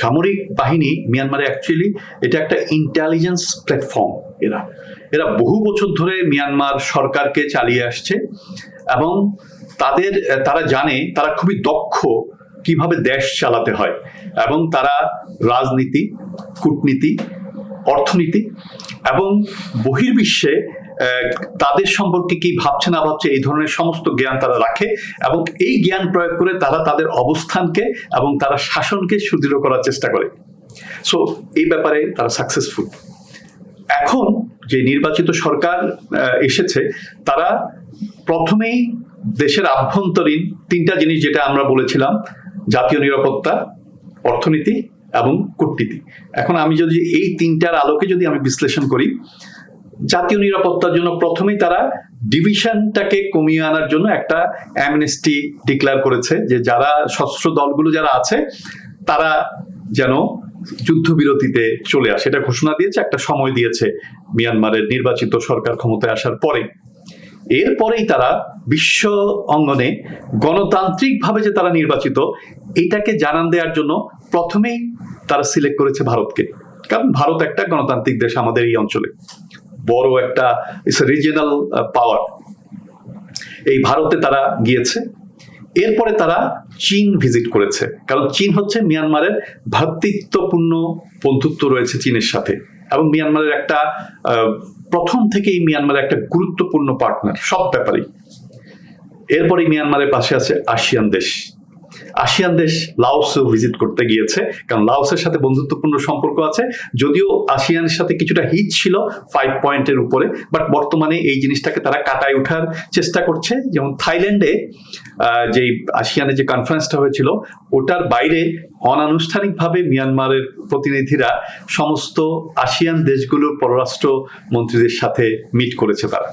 সামরিক বাহিনী মিয়ানমারে অ্যাকচুয়ালি এটা একটা ইন্টেলিজেন্স প্ল্যাটফর্ম। এরা বহু বছর ধরে মিয়ানমার সরকারকে চালিয়ে আসছে এবং তারা জানে, তারা খুবই দক্ষ কিভাবে দেশ চালাতে হয়, এবং তারা রাজনীতি, কূটনীতি, অর্থনীতি এবং বহির্বিশ্বে তাদের সম্পর্কে কি ভাবছে না ভাবছে এই ধরনের সমস্ত জ্ঞান তারা রাখে, এবং এই জ্ঞান প্রয়োগ করে তারা তাদের অবস্থানকে এবং তারা শাসনকে সুদৃঢ় করার চেষ্টা করে। সো এই ব্যাপারে তারা সাকসেসফুল। এখন যে নির্বাচিত সরকার এসেছে, তারা প্রথমেই দেশের আভ্যন্তরীণ তিনটা জিনিস, যেটা আমরা বলেছিলাম, জাতীয় নিরাপত্তা, অর্থনীতি এবং কূটনীতি। এখন আমি যদি এই তিনটার আলোকে যদি আমি বিশ্লেষণ করি, জাতীয় নিরাপত্তার জন্য প্রথমেই তারা ডিভিশনটাকে কমিয়ে আনার জন্য একটা অ্যামনেস্টি ডিক্লেয়ার করেছে, যে যারা সশস্ত্র দলগুলো যারা আছে তারা যেন যুদ্ধবিরতিতে চলে আসে, এটা ঘোষণা দিয়েছে, একটা সময় দিয়েছে মিয়ানমারের নির্বাচিত সরকার ক্ষমতায় আসার পরে। এরপরেই তারা বিশ্ব অঙ্গনে গণতান্ত্রিকভাবে যে তারা নির্বাচিত, এটাকে জানান দেওয়ার জন্য প্রথমেই তারা সিলেক্ট করেছে ভারতকে। কারণ ভারত একটা গণতান্ত্রিক দেশ, আমাদের এই অঞ্চলে বড় একটা রিজিয়নাল পাওয়ার। এই ভারতে তারা গিয়েছে। এরপরে তারা চীন ভিজিট করেছে, কারণ চীন হচ্ছে মিয়ানমারের ভ্রাতৃত্বপূর্ণ বন্ধুত্ব রয়েছে চীনের সাথে, এবং মিয়ানমারের একটা প্রথম থেকেই মিয়ানমারের একটা গুরুত্বপূর্ণ পার্টনার সব ব্যাপারেই। এরপরে মিয়ানমারের পাশে আছে আসিয়ান দেশ লাওসও ভিজিট করতে গিয়েছে, কারণ লাওসের সাথে বন্ধুত্বপূর্ণ সম্পর্ক আছে। যদিও আসিয়ানের সাথে কিছুটা হিট ছিল 5 পয়েন্টের উপরে, বাট বর্তমানে এই জিনিসটাকে তারা কাটায় ওঠার চেষ্টা করছে। যেমন থাইল্যান্ডে যে আসিয়ানে যে কনফারেন্সটা হয়েছিল, ওটার বাইরে অনানুষ্ঠানিকভাবে মিয়ানমারের প্রতিনিধিরা সমস্ত আসিয়ান দেশগুলোর পররাষ্ট্র মন্ত্রীদের সাথে মিট করেছে তারা।